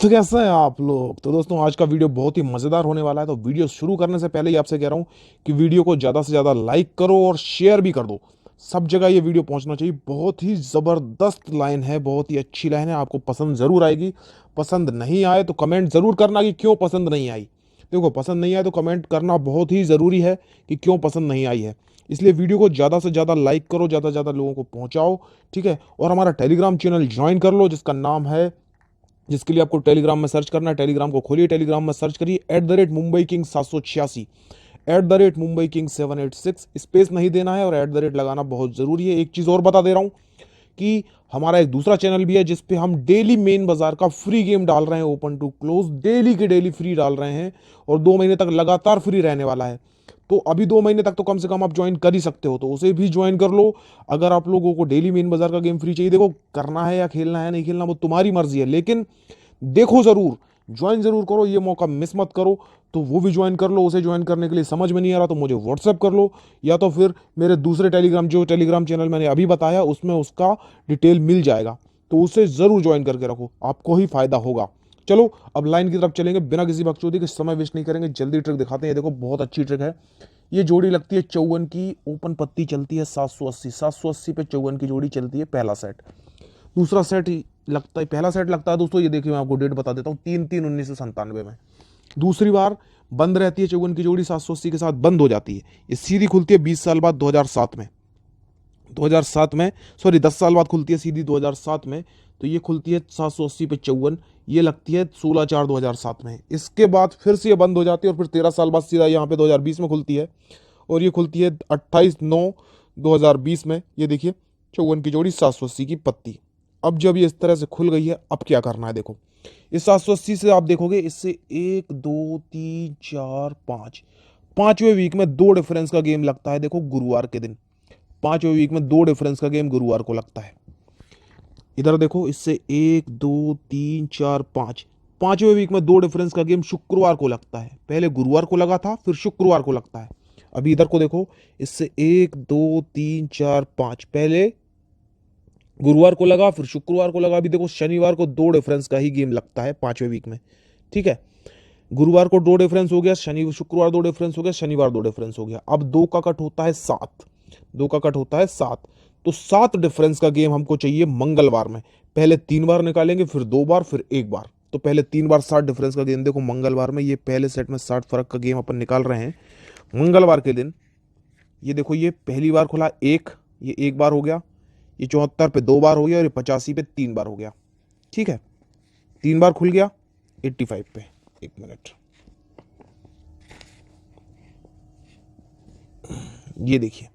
तो कैसे हैं आप लोग। तो दोस्तों आज का वीडियो बहुत ही मज़ेदार होने वाला है। तो वीडियो शुरू करने से पहले ही आपसे कह रहा हूँ कि वीडियो को ज़्यादा से ज़्यादा लाइक करो और शेयर भी कर दो। सब जगह ये वीडियो पहुंचना चाहिए। बहुत ही ज़बरदस्त लाइन है, बहुत ही अच्छी लाइन है, आपको पसंद ज़रूर आएगी। पसंद नहीं आए तो कमेंट ज़रूर करना कि क्यों पसंद नहीं आई। देखो, पसंद नहीं आए तो कमेंट करना बहुत ही ज़रूरी है कि क्यों पसंद नहीं आई है। इसलिए वीडियो को ज़्यादा से ज़्यादा लाइक करो, ज़्यादा से ज़्यादा लोगों को पहुँचाओ, ठीक है। और हमारा टेलीग्राम चैनल ज्वाइन कर लो, जिसका नाम है, जिसके लिए आपको टेलीग्राम में सर्च करना है। टेलीग्राम को खोलिए, टेलीग्राम में सर्च करिए @Mumbai king 786, @Mumbai king 786। Space नहीं देना है और @ लगाना बहुत जरूरी है। एक चीज और बता दे रहा हूं कि हमारा एक दूसरा चैनल भी है जिसपे हम डेली मेन बाजार का फ्री गेम डाल रहे हैं, ओपन टू क्लोज, डेली के डेली फ्री डाल रहे हैं और 2 महीने तक लगातार फ्री रहने वाला है। तो अभी 2 महीने तक तो कम से कम आप ज्वाइन कर ही सकते हो, तो उसे भी ज्वाइन कर लो। अगर आप लोगों को डेली मेन बाजार का गेम फ्री चाहिए, देखो करना है या खेलना है नहीं खेलना वो तुम्हारी मर्जी है, लेकिन देखो जरूर, ज्वाइन जरूर करो, ये मौका मिस मत करो। तो वो भी ज्वाइन कर लो। उसे ज्वाइन करने के लिए समझ में नहीं आ रहा तो मुझे व्हाट्सएप कर लो, या तो फिर मेरे दूसरे टेलीग्राम चैनल मैंने अभी बताया उसमें उसका डिटेल मिल जाएगा, तो उसे जरूर ज्वाइन करके रखो, आपको ही फायदा होगा। चलो अब लाइन की तरफ चलेंगे, बिना किसी बकचोदी के, समय वेस्ट नहीं करेंगे, जल्दी ट्रिक दिखाते हैं। देखो बहुत अच्छी ट्रिक है। ये जोड़ी लगती है 54 की, ओपन पत्ती चलती है 780, 780 पे 54 की जोड़ी चलती है। पहला सेट, दूसरा सेट लगता है, पहला सेट लगता है दोस्तों, ये देखिए मैं आपको डेट बता देता हूँ, 3/3/1997 में। दूसरी बार बंद रहती है 54 की जोड़ी, 780 के साथ बंद हो जाती है। ये सीधी खुलती है 20 साल बाद, 2007 में। 2007 में, सॉरी 10 साल बाद खुलती है सीधी 2007 में। तो ये खुलती है 780 पे 54, ये लगती है 16/4/2007 में। इसके बाद फिर से ये बंद हो जाती है और फिर 13 साल बाद सीधा यहाँ पे 2020 में खुलती है, और ये खुलती है 28/9/2020 में। ये देखिए 54 की जोड़ी, 780 की पत्ती। अब जब ये इस तरह से खुल गई है, अब क्या करना है देखो। इस 780 से आप देखोगे, इससे 1 2 3 4 5, 5वें वीक में 2 डिफरेंस का गेम लगता है। देखो गुरुवार के दिन 5वें वीक में 2 डिफरेंस का गेम गुरुवार को लगता है। इधर देखो, इससे 1 2 3 4 5, 5वें वीक में 2 डिफरेंस का गेम शुक्रवार को लगता है। पहले गुरुवार को लगा था, फिर शुक्रवार को लगता है। अभी इधर को देखो, इससे 1 2 3 4 5, पहले गुरुवार को लगा, फिर शुक्रवार को लगा। अभी देखो शनिवार को 2 डिफरेंस का ही गेम लगता है 5वें वीक में, ठीक है। गुरुवार को 2 डिफरेंस हो गया, शनि शुक्रवार 2 डिफरेंस हो गया, शनिवार 2 डिफरेंस हो गया। अब 2 का कट होता है 7, 2 का कट होता है 7। तो 7 डिफरेंस का गेम हमको चाहिए मंगलवार में। पहले 3 बार निकालेंगे, फिर 2 बार, फिर 1 बार। तो पहले 3 बार 7 डिफरेंस का गेम देखो मंगलवार में। ये पहले सेट में 60 फर्क का गेम अपन निकाल रहे हैं मंगलवार के दिन। ये देखो, ये पहली बार खुला 1, ये 1 बार हो गया। ये 74 पे 2 बार हो गया और ये 85 पे 3 बार हो गया, ठीक है। 3 बार खुल गया 85 पे। एक मिनट, ये देखिए,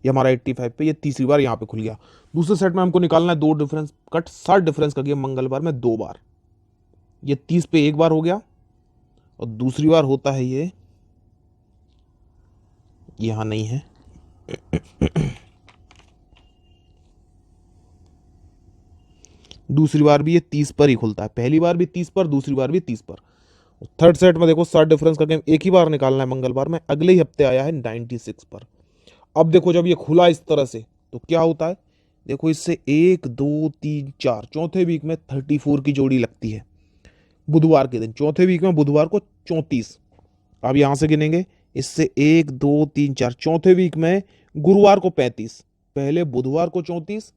ये हमारा 85 पे, ये तीसरी बार यहाँ पे खुल गया। दूसरे सेट में हमको निकालना है 2 डिफरेंस कट, 60 डिफरेंस का गेम मंगलवार में 2 बार। ये 30 पे 1 बार हो गया, और दूसरी बार होता है ये यहां नहीं है। दूसरी बार भी ये 30 पर ही खुलता है, पहली बार भी 30 पर, दूसरी बार भी 30 पर। थर्ड सेट में देखो 60 डिफरेंस का गेम एक ही बार निकालना है मंगलवार में, अगले ही हफ्ते आया है 96 पर। अब देखो जब ये खुला इस तरह से तो क्या होता है, देखो इससे 1 2 3 4, चौथे वीक में 34 की जोड़ी लगती है बुधवार के दिन। चौथे वीक में बुधवार को 34। अब यहां से गिनेंगे, इससे 1 2 3 4, चौथे वीक में गुरुवार को 35। पहले बुधवार को 34,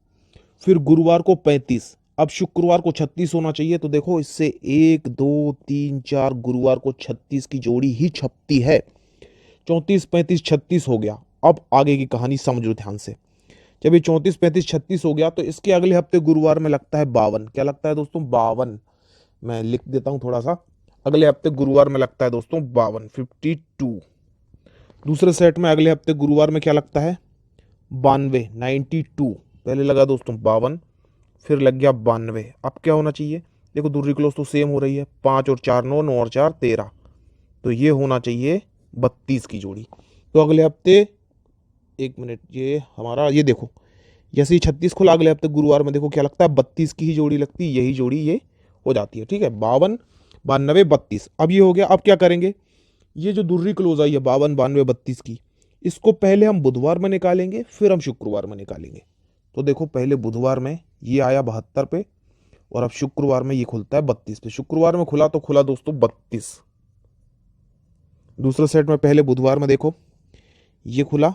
फिर गुरुवार को 35, अब शुक्रवार को 36 होना चाहिए। तो देखो इससे 1 2 3 4, गुरुवार को 36 की जोड़ी ही छपती है। 34 35 36 हो गया। अब आगे की कहानी समझो ध्यान से। जब ये 34 35 36 हो गया तो इसके अगले हफ्ते गुरुवार में लगता है 52। क्या लगता है दोस्तों? 52। मैं लिख देता हूं थोड़ा सा, अगले हफ्ते गुरुवार में लगता है दोस्तों 52, 52। दूसरे सेट में अगले हफ्ते गुरुवार में क्या लगता है? 92, 92। पहले लगा दोस्तों 52, फिर लग गया 92। अब क्या होना चाहिए? देखो दूसरी क्लोज तो सेम हो रही है, 5 और 4 9, 9 और 4 13। तो ये होना चाहिए 32 की जोड़ी। तो अगले हफ्ते, एक मिनट, ये हमारा, ये देखो जैसे ही 36 खुला, अगले हफ्ते गुरुवार में देखो क्या लगता है? 32 की ही जोड़ी लगती है, यही जोड़ी ये हो जाती है, ठीक है। 52 92 32। अब ये हो गया। अब क्या करेंगे? ये जो दूसरी क्लोज आई है 52 92 32 की, इसको पहले हम बुधवार में निकालेंगे, फिर हम शुक्रवार में निकालेंगे। तो देखो पहले बुधवार में ये आया 72 पे, और अब शुक्रवार में ये खुलता है 32 पे। शुक्रवार में खुला तो खुला दोस्तों 32। दूसरे सेट में पहले बुधवार में देखो ये खुला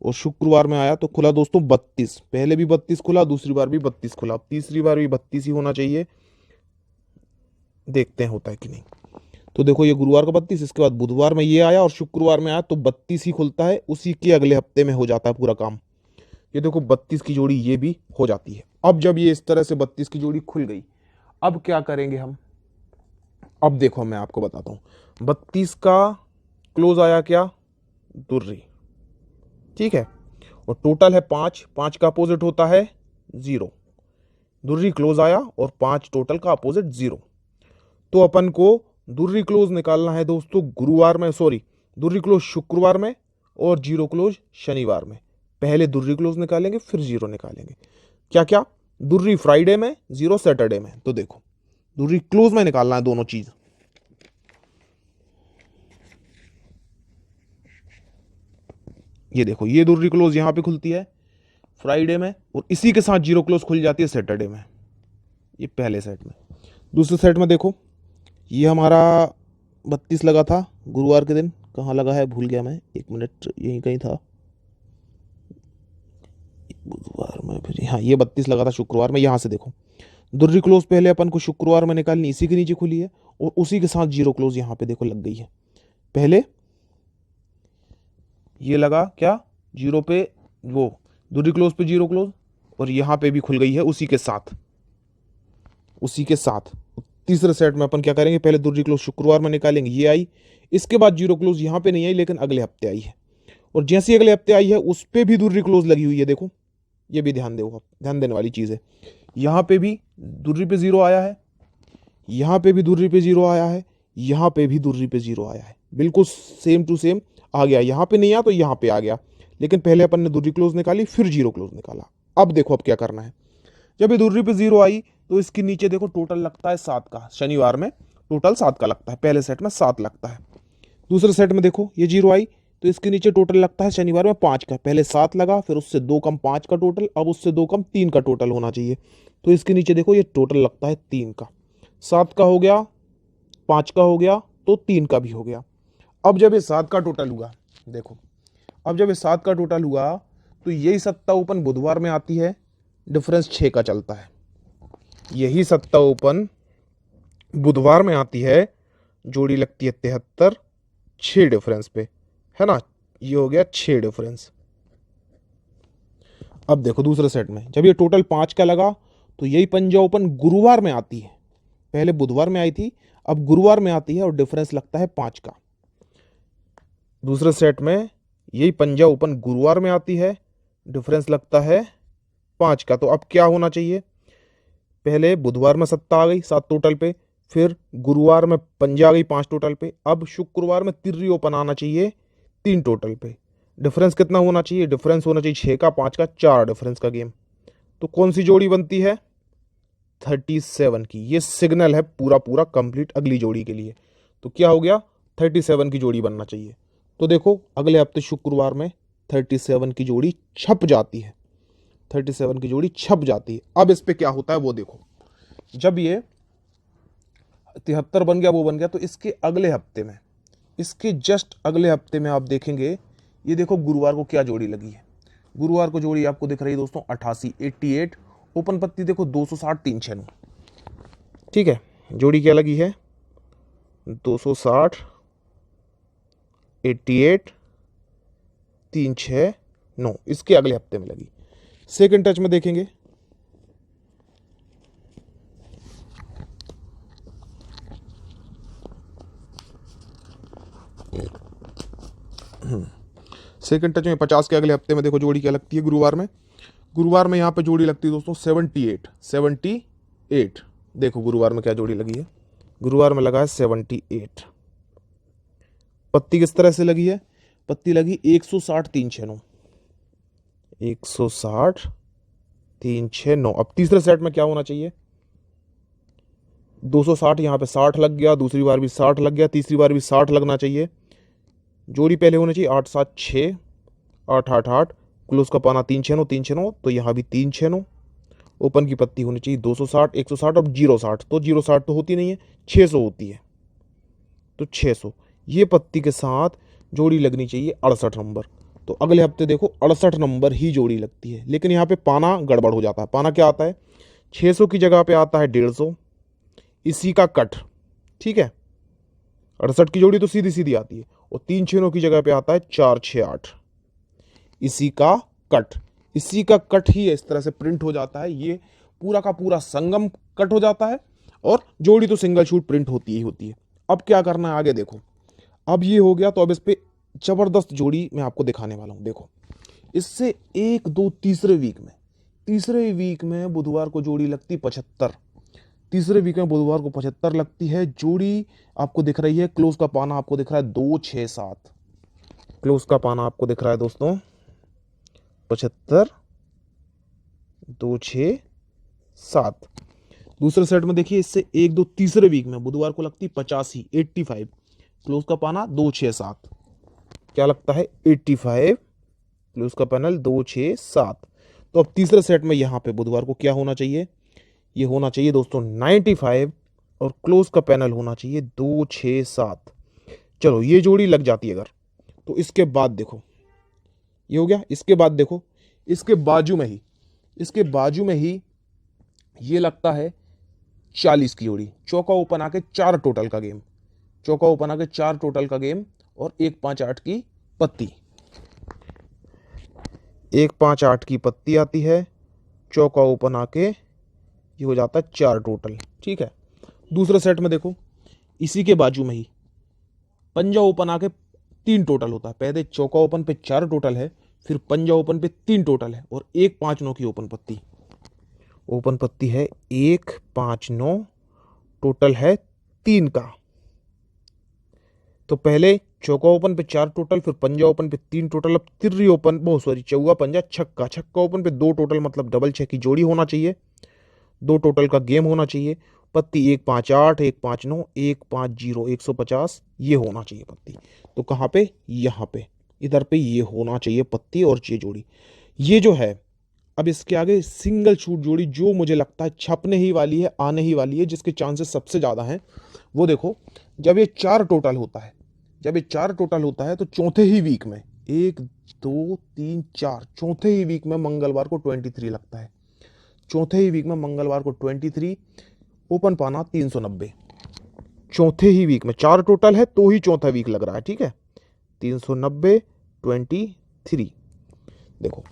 और शुक्रवार में आया तो खुला दोस्तों 32। पहले भी 32 खुला, दूसरी बार भी 32 खुला, अब तीसरी बार भी 32 ही होना चाहिए। देखते हैं होता है कि नहीं। तो देखो ये गुरुवार का 32, इसके बाद बुधवार में ये आया और शुक्रवार में आया तो 32 ही खुलता है। उसी के अगले हफ्ते में हो जाता है पूरा काम। ये देखो 32 की जोड़ी ये भी हो जाती है। अब जब ये इस तरह से 32 की जोड़ी खुल गई, अब क्या करेंगे हम। अब देखो मैं आपको बताता हूं। 32 का क्लोज आया क्या, दुर्री, ठीक है, और टोटल है 5। 5 का अपोजिट होता है 0। दुर्री क्लोज आया और 5 टोटल का अपोजिट 0। तो अपन को दुर्री क्लोज निकालना है दोस्तों गुरुवार में, सॉरी, दुर्री क्लोज शुक्रवार में और 0 क्लोज शनिवार में। पहले दुर्री क्लोज निकालेंगे फिर 0 निकालेंगे। क्या क्या, दुर्री फ्राइडे में, 0 सैटरडे में। तो देखो दुर्री क्लोज में निकालना है दोनों चीज। ये देखो ये दुर्री क्लोज यहां पे खुलती है फ्राइडे में और इसी के साथ 0 क्लोज खुल जाती है सैटरडे में। ये पहले सेट में। दूसरे सेट में देखो ये हमारा 32 लगा था गुरुवार के दिन, कहाँ लगा है भूल गया मैं, 1 मिनट, यहीं कहीं था बुधवार में, फिर हाँ ये 32 लगा था शुक्रवार में। यहाँ से देखो दुर्री क्लोज पहले अपन को शुक्रवार में निकालनी, इसी के नीचे खुली है और उसी के साथ 0 क्लोज यहाँ पे देखो लग गई है। पहले ये लगा क्या 0 पे, वो दुर्री क्लोज पे 0 क्लोज और यहाँ पे भी खुल गई है उसी के साथ, उसी के साथ। तीसरे सेट में अपन क्या करेंगे, पहले दुर्री क्लोज शुक्रवार में निकालेंगे, ये आई, इसके बाद 0 क्लोज यहाँ पे नहीं आई लेकिन अगले हफ्ते आई है। और जैसे ही अगले हफ्ते आई है उस पे भी दुर्री क्लोज लगी हुई है। देखो ये भी ध्यान दो, ध्यान देने वाली चीज है। यहाँ पे भी दुर्री पे 0 आया है, यहाँ पे भी दुर्री पे 0 आया है, यहाँ पे भी दुर्री पे 0 आया है, बिल्कुल सेम टू सेम आ गया। यहाँ पे नहीं आया तो यहाँ पे आ गया, लेकिन पहले अपन ने दुर्री क्लोज निकाली फिर 0 क्लोज निकाला। अब देखो अब क्या करना है। जब ये दुर्री पे 0 आई तो इसके नीचे देखो टोटल लगता है 7 का। शनिवार में टोटल 7 का लगता है, पहले सेट में 7 लगता है। दूसरे सेट में देखो ये 0 आई तो इसके नीचे टोटल लगता है शनिवार में 5 का। पहले 7 लगा, फिर उससे 2 कम 5 का टोटल, अब उससे 2 कम 3 का टोटल होना चाहिए। तो इसके नीचे देखो ये टोटल लगता है 3 का। 7 का हो गया, 5 का हो गया तो 3 का भी हो गया। अब जब ये 7 का टोटल हुआ, देखो अब जब ये 7 का टोटल हुआ तो यही सत्ता ओपन बुधवार में आती है, डिफरेंस 6 का चलता है। यही सत्ता ओपन बुधवार में आती है, जोड़ी लगती है 73, 6 डिफरेंस पे, है ना। ये हो गया 6 डिफरेंस। अब देखो दूसरे सेट में जब ये टोटल 5 का लगा तो यही पंजा ओपन गुरुवार में आती है, पहले बुधवार में आई थी अब गुरुवार में आती है और डिफरेंस लगता है 5 का। दूसरे सेट में यही पंजा ओपन गुरुवार में आती है, डिफरेंस लगता है 5 का। तो अब क्या होना चाहिए, पहले बुधवार में सत्ता आ गई 7 टोटल पे, फिर गुरुवार में पंजा आ गई 5 टोटल पे, अब शुक्रवार में तिर्री ओपन आना चाहिए 3 टोटल पे। डिफरेंस कितना होना चाहिए, डिफरेंस होना चाहिए 6 का, 5 का, 4 डिफरेंस का गेम। तो कौन सी जोड़ी बनती है, 37 की। ये सिग्नल है पूरा पूरा कंप्लीट अगली जोड़ी के लिए। तो क्या हो गया, 37 की जोड़ी बनना चाहिए। तो देखो अगले हफ्ते शुक्रवार में 37 की जोड़ी छप जाती है, 37 की जोड़ी छप जाती है। अब इस पे क्या होता है वो देखो, जब ये 73 बन गया, वो बन गया, तो इसके अगले हफ्ते में, इसके जस्ट अगले हफ्ते में आप देखेंगे, ये देखो गुरुवार को क्या जोड़ी लगी है। गुरुवार को जोड़ी आपको दिख रही है दोस्तों 88, 88 ओपन पत्ती देखो 260, 369, ठीक है। जोड़ी क्या लगी है 260, 88, 369, इसके अगले हफ्ते में लगी। सेकंड टच में देखेंगे, सेकंड टच में 50 के अगले हफ्ते में देखो जोड़ी क्या लगती है गुरुवार में। गुरुवार में यहां पे जोड़ी लगती है दोस्तों 78, 78। देखो गुरुवार में क्या जोड़ी लगी है, गुरुवार में लगा है 78। पत्ती किस तरह से लगी है, पत्ती लगी 160, 369, 160, 369। अब तीसरे सेट में क्या होना चाहिए, 260 यहाँ पे 60 लग गया, दूसरी बार भी 60 लग गया, तीसरी बार भी 60 लगना चाहिए। जोड़ी पहले होनी चाहिए 8, 7, 6, 8, 8, 8, क्लोज का पाना 369, 369, तो यहाँ भी 369 ओपन की पत्ती होनी चाहिए 260, 160 और 060। तो 060 तो होती नहीं है, 600 होती है। तो 600 ये पत्ती के साथ जोड़ी लगनी चाहिए 68 नंबर। तो अगले हफ्ते देखो 68 नंबर ही जोड़ी लगती है। लेकिन यहाँ पे पाना गड़बड़ हो जाता है। पाना क्या आता है, 600 की जगह पे आता है 150, इसी का कट। ठीक है, 68 की जोड़ी तो सीधी सीधी आती है, और 3 6 की जगह पे आता है 4 6 8, इसी का कट। इसी का कट ही इस तरह से प्रिंट हो जाता है। ये पूरा का पूरा संगम कट हो जाता है, और जोड़ी तो सिंगल शूट प्रिंट होती ही होती है। अब क्या करना है आगे देखो। अब ये हो गया, तो अब इस पे जबरदस्त जोड़ी मैं आपको दिखाने वाला हूं। देखो, इससे 1 2 तीसरे वीक में बुधवार को जोड़ी लगती 75। तीसरे वीक में बुधवार को 75 लगती है जोड़ी। आपको दिख रही है, क्लोज का पाना आपको दिख रहा है 2 6 7। क्लोज का पाना आपको दिख रहा है दोस्तों 75 2 6 7। दूसरे सेट में देखिए, इससे 1 2 तीसरे वीक में बुधवार को लगती 85 85। क्लोज का पाना 2 6 7, क्या लगता है 85। क्लोज का पैनल 2 6 7। तो अब तीसरे सेट में यहां पे बुधवार को क्या होना चाहिए, ये होना चाहिए दोस्तों 95, और क्लोज का पैनल होना चाहिए 2 6 7। चलो ये जोड़ी लग जाती है अगर, तो इसके बाद देखो ये हो गया। इसके बाद देखो, इसके बाजू में ही ये लगता है 40 की जोड़ी। चौका ओपन आके 4 टोटल का गेम, चौका ओपन आके 4 टोटल का गेम, और 1 5 8 की पत्ती, 1 5 8 की पत्ती आती है। चौका ओपन आके ये हो जाता है 4 टोटल। ठीक है, दूसरे सेट में देखो, इसी के बाजू में ही पंजा ओपन आके 3 टोटल होता है। पहले चौका ओपन पे 4 टोटल है, फिर पंजा ओपन पे 3 टोटल है, और 1 5 9 की ओपन पत्ती है 1 5 9, टोटल है 3 का। तो पहले चौका ओपन पे 4 टोटल, फिर पंजा ओपन पे 3 टोटल। अब तिर्री ओपन, बहुत सॉरी, चौगा पंजा छक्का ओपन पे 2 टोटल, मतलब डबल 6 की जोड़ी होना चाहिए, 2 टोटल का गेम होना चाहिए। पत्ती 1 5 8 1 5 9 1 5 0 150, ये होना चाहिए पत्ती। तो कहाँ पे, यहाँ पे, इधर पे ये होना चाहिए पत्ती और ये जोड़ी। ये जो है, अब इसके आगे सिंगल शूट जोड़ी जो मुझे लगता है छपने ही वाली है, आने ही वाली है, जिसके चांसेस सबसे ज़्यादा हैं, वो देखो। जब ये 4 टोटल होता है तो चौथे ही वीक में 1 2 3 4, चौथे ही वीक में मंगलवार को 23 लगता है। चौथे ही वीक में मंगलवार को 23, ओपन पाना 390। चौथे ही वीक में 4 टोटल है तो ही चौथा वीक लग रहा है। ठीक है, 390 23। देखो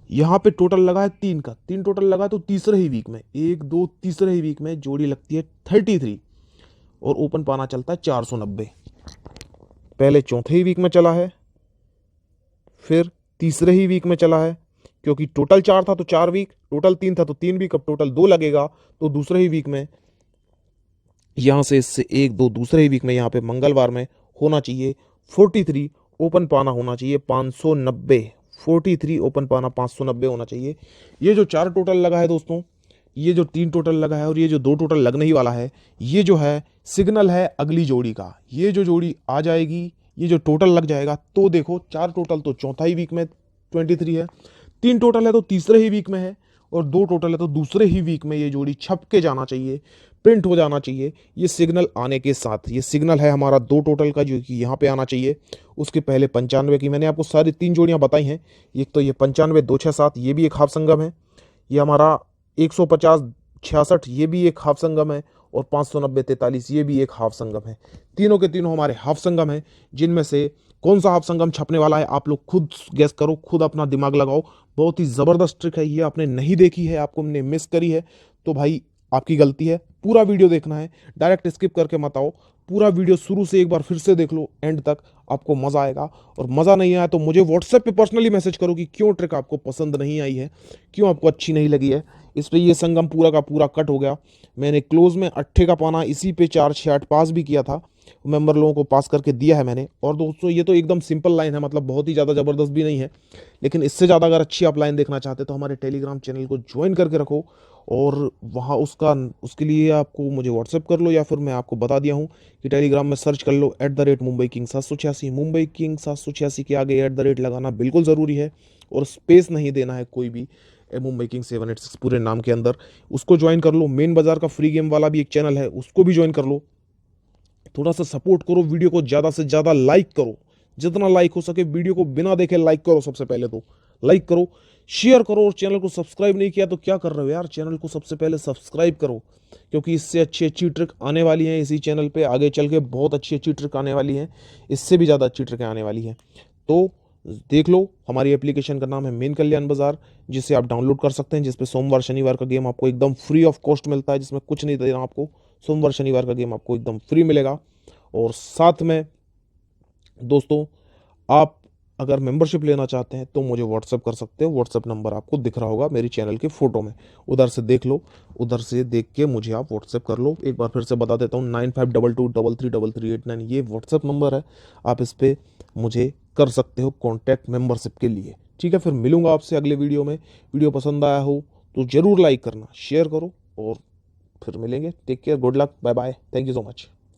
यहां पे टोटल लगा है 3 का, 3 टोटल लगा है, तो तीसरे ही वीक में 1 2 तीसरे ही वीक में जोड़ी लगती है 33, और ओपन पाना चलता है 490। पहले चौथे ही वीक में चला है, फिर तीसरे ही वीक में चला है, क्योंकि टोटल 4 था तो 4 वीक, टोटल 3 था तो 3 वीक, अब टोटल 2 लगेगा तो दूसरे ही वीक में, यहां से इससे 1 2 दूसरे ही वीक में यहां पे मंगलवार में होना चाहिए 43, ओपन पाना होना चाहिए 590। 43 ओपन पाना 590 होना चाहिए। ये जो 4 टोटल लगा है दोस्तों, ये जो 3 टोटल लगा है, और ये जो 2 टोटल लगने ही वाला है, ये जो है सिग्नल है अगली जोड़ी का। ये जो जोड़ी आ जाएगी, ये जो टोटल लग जाएगा, तो देखो 4 टोटल तो चौथा ही वीक में 23 है, 3 टोटल है तो तीसरे ही वीक में है, और 2 टोटल है तो दूसरे ही वीक में ये जोड़ी छप के जाना चाहिए, प्रिंट हो जाना चाहिए। ये सिग्नल आने के साथ, ये सिग्नल है हमारा 2 टोटल का, जो कि यहाँ पे आना चाहिए। उसके पहले 95 की मैंने आपको सारी 3 जोड़ियाँ बताई हैं। एक तो ये 95 2 6 7, ये भी एक हाफ संगम है। ये हमारा 150 66, ये भी एक हाफ संगम है, और 590 43, ये भी एक हाफ संगम है। तीनों के तीनों हमारे हाफ संगम हैं, जिनमें से कौन सा हाफ संगम छपने वाला है आप लोग खुद गेस करो, खुद अपना दिमाग लगाओ। बहुत ही ज़बरदस्त ट्रिक है ये, आपने नहीं देखी है, आपको हमने मिस करी है, तो भाई आपकी गलती है। पूरा वीडियो देखना है, डायरेक्ट स्किप करके मत आओ। पूरा वीडियो शुरू से एक बार फिर से देख लो एंड तक, आपको मज़ा आएगा। और मज़ा नहीं आया तो मुझे व्हाट्सएप पे पर्सनली मैसेज करो कि क्यों ट्रिक आपको पसंद नहीं आई है, क्यों आपको अच्छी नहीं लगी है। इस पे ये संगम पूरा का पूरा कट हो गया। मैंने क्लोज में 8 का पाना इसी पे 4 6 8 पास भी किया था, मेंबर लोगों को पास करके दिया है मैंने। और दोस्तों ये तो एकदम सिंपल लाइन है, मतलब बहुत ही ज़्यादा ज़बरदस्त भी नहीं है, लेकिन इससे ज़्यादा अगर अच्छी आप लाइन देखना चाहते तो हमारे टेलीग्राम चैनल को ज्वाइन करके रखो, और वहाँ उसके लिए आपको मुझे व्हाट्सएप कर लो, या फिर मैं आपको बता दिया हूँ कि टेलीग्राम में सर्च कर लो @मुंबई किंग्स 786। मुंबई किंग्स 786 के आगे @ लगाना बिल्कुल ज़रूरी है, और स्पेस नहीं देना है कोई भी। एमओ मेकिंग 786 पूरे नाम के अंदर, उसको ज्वाइन कर लो। मेन बाजार का फ्री गेम वाला भी एक चैनल है, उसको भी ज्वाइन कर लो। थोड़ा सा सपोर्ट करो, वीडियो को ज़्यादा से ज़्यादा लाइक करो, जितना लाइक हो सके वीडियो को बिना देखे लाइक करो। सबसे पहले तो लाइक करो, शेयर करो, और चैनल को सब्सक्राइब नहीं किया तो क्या कर रहे हो यार, चैनल को सबसे पहले सब्सक्राइब करो, क्योंकि इससे अच्छी अच्छी ट्रिक आने वाली हैं इसी चैनल पे। आगे चल के बहुत अच्छी अच्छी ट्रिक आने वाली हैं, इससे भी ज़्यादा अच्छी ट्रिक आने वाली हैं। तो देख लो, हमारी एप्लीकेशन का नाम है मेन कल्याण बाजार, जिसे आप डाउनलोड कर सकते हैं, जिसपे सोमवार शनिवार का गेम आपको एकदम फ्री ऑफ कॉस्ट मिलता है, जिसमें कुछ नहीं देना आपको। सोमवार शनिवार का गेम आपको एकदम फ्री मिलेगा। और साथ में दोस्तों, आप अगर मेंबरशिप लेना चाहते हैं तो मुझे व्हाट्सअप कर सकते हो। व्हाट्सअप नंबर आपको दिख रहा होगा मेरी चैनल के फोटो में, उधर से देख लो, उधर से देख के मुझे आप व्हाट्सअप कर लो। एक बार फिर से बता देता हूँ, 9522333389 ये व्हाट्सअप नंबर है, आप इस पर मुझे कर सकते हो कॉन्टैक्ट मेंबरशिप के लिए। ठीक है, फिर मिलूंगा आपसे अगले वीडियो में। वीडियो पसंद आया हो तो ज़रूर लाइक करना, शेयर करो, और फिर मिलेंगे। Take care, good luck, bye bye, thank you so much.